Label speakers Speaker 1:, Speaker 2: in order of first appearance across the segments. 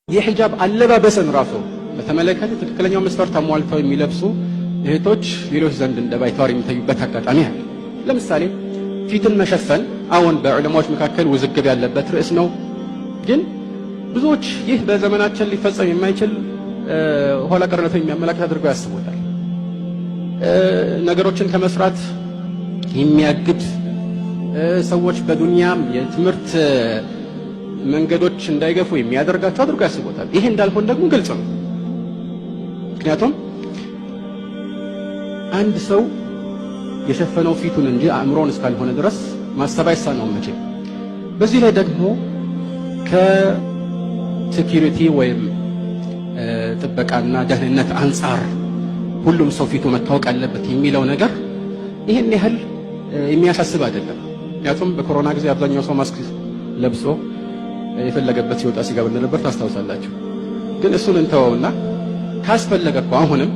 Speaker 1: የሂጃብ አለባበስን ራሱ በተመለከተ ትክክለኛው መስፈርት አሟልተው የሚለብሱ እህቶች ሌሎች ዘንድ እንደ ባይተዋር የሚታዩበት አጋጣሚ አለ። ለምሳሌ ፊትን መሸፈን አሁን በዑለማዎች መካከል ውዝግብ ያለበት ርዕስ ነው። ግን ብዙዎች ይህ በዘመናችን ሊፈጸም የማይችል ኋላ ቀርነትን የሚያመላክት አድርገው ያስቡታል። ነገሮችን ከመስራት የሚያግድ ሰዎች በዱንያም የትምህርት መንገዶች እንዳይገፉ የሚያደርጋቸው አድርገው ያስቡታል። ይሄ እንዳልሆነ ደግሞ ግልጽ ነው። ምክንያቱም አንድ ሰው የሸፈነው ፊቱን እንጂ አእምሮን እስካልሆነ ድረስ ማሰብ አይሳነውም መቼም። በዚህ ላይ ደግሞ ከሴኪሪቲ ወይም ጥበቃና ደህንነት አንጻር ሁሉም ሰው ፊቱ መታወቅ አለበት የሚለው ነገር ይሄን ያህል የሚያሳስብ አይደለም። ምክንያቱም በኮሮና ጊዜ አብዛኛው ሰው ማስክ ለብሶ የፈለገበት ሲወጣ ሲገባ እንደነበር ታስታውሳላችሁ። ግን እሱን እንተወውና ካስፈለገ እኮ አሁንም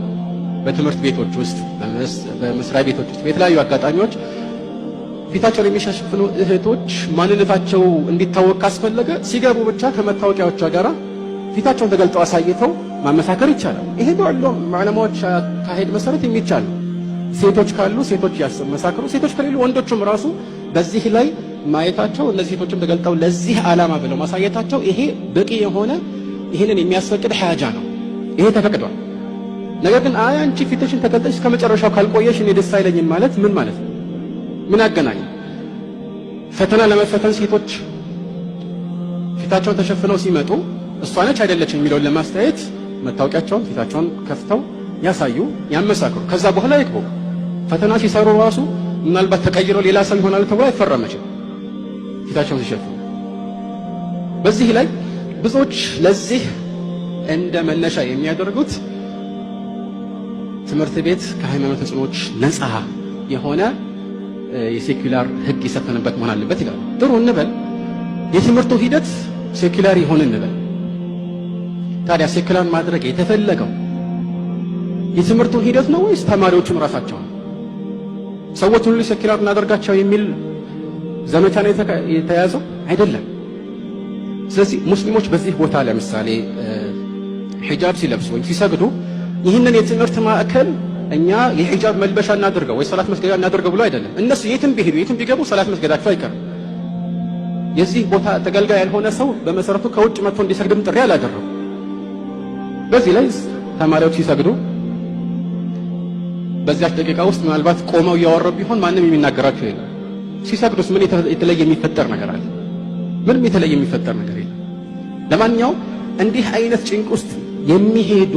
Speaker 1: በትምህርት ቤቶች ውስጥ በመስሪያ ቤቶች ውስጥ በተለያዩ አጋጣሚዎች ፊታቸውን የሚሸፍኑ እህቶች ማንነታቸው እንዲታወቅ ካስፈለገ ሲገቡ ብቻ ከመታወቂያዎቿ ጋር ፊታቸውን ተገልጠው አሳይተው ማመሳከር ይቻላል። ይሄ ነው ዑለማዎች አካሄድ መሰረት የሚቻል። ሴቶች ካሉ ሴቶች ያመሳክሩ፣ ሴቶች ከሌሉ ወንዶችም ራሱ በዚህ ላይ ማየታቸው እነዚህ ሴቶችም ተገልጠው ለዚህ ዓላማ ብለው ማሳየታቸው ይሄ በቂ የሆነ ይሄንን የሚያስፈቅድ ሐጃ ነው። ይሄ ተፈቅዷል። ነገር ግን አንቺ ፊትሽን ተገልጠሽ እስከ መጨረሻው ካልቆየሽ እኔ ደስ አይለኝም ማለት ምን ማለት ነው? ምን አገናኝ? ፈተና ለመፈተን ሴቶች ፊታቸውን ተሸፍነው ሲመጡ እሷ ነች አይደለችም የሚለውን ለማስተያየት መታወቂያቸውን ፊታቸውን ከፍተው ያሳዩ፣ ያመሳክሩ። ከዛ በኋላ ይግቡ። ፈተና ሲሰሩ ራሱ ምናልባት ተቀይረው ሌላ ሰው ይሆናል ተብሎ አይፈረመችም ፊታቸውን ሲሸፍኑ። በዚህ ላይ ብዙዎች ለዚህ እንደ መነሻ የሚያደርጉት ትምህርት ቤት ከሃይማኖት ተጽዕኖዎች ነፃ የሆነ የሴኩላር ሕግ የሰፈነበት መሆን አለበት ይላሉ። ጥሩ እንበል፣ የትምህርቱ ሂደት ሴኩላር ይሆን እንበል። ታዲያ ሴኩላር ማድረግ የተፈለገው የትምህርቱን ሂደት ነው ወይስ ተማሪዎቹም ራሳቸው ነው? ሰዎች ሁሉ ሴኩላር እናደርጋቸው የሚል ዘመቻ ነው የተያዘው? አይደለም። ስለዚህ ሙስሊሞች በዚህ ቦታ ለምሳሌ ሂጃብ ሲለብሱ ወይም ሲሰግዱ ይህንን የትምህርት ማዕከል እኛ የሂጃብ መልበሻ እናድርገው ወይ ሰላት መስገጃ እናድርገው ብሎ አይደለም። እነሱ የትም ቢሄዱ የትም ቢገቡ ሰላት መስገዳቸው አይቀርም። የዚህ ቦታ ተገልጋይ ያልሆነ ሰው በመሰረቱ ከውጭ መጥቶ እንዲሰግድም ጥሪ አላደረጉም። በዚህ ላይ ተማሪዎች ሲሰግዱ በዚያች ደቂቃ ውስጥ ምናልባት ቆመው እያወረዱ ቢሆን ማንም የሚናገራቸው የለም። ሲሰግዱስ ምን የተለየ የሚፈጠር ነገር አለ? ምንም የተለየ የሚፈጠር ነገር የለም። ለማንኛውም እንዲህ አይነት ጭንቅ ውስጥ የሚሄዱ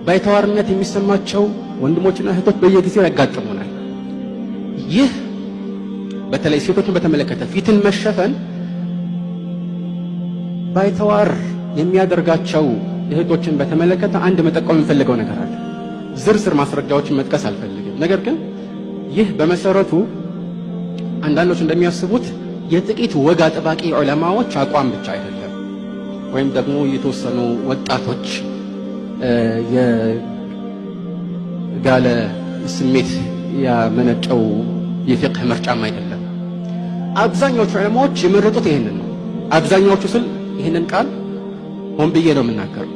Speaker 1: ባይተዋርነት የሚሰማቸው ወንድሞችና እህቶች በየጊዜው ያጋጥሙናል። ይህ በተለይ ሴቶችን በተመለከተ ፊትን መሸፈን ባይተዋር የሚያደርጋቸው እህቶችን በተመለከተ አንድ መጠቆም የምፈልገው ነገር አለ። ዝርዝር ማስረጃዎችን መጥቀስ አልፈልግም። ነገር ግን ይህ በመሰረቱ አንዳንዶች እንደሚያስቡት የጥቂት ወግ አጥባቂ ዑለማዎች አቋም ብቻ አይደለም፣ ወይም ደግሞ የተወሰኑ ወጣቶች የጋለ ስሜት ያመነጨው የፊቅህ ምርጫም አይደለም። አብዛኞቹ ዑለማዎች የመረጡት ይህንን ነው። አብዛኛዎቹ ስል ይህንን ቃል ሆን ብዬ ነው የምናገረው።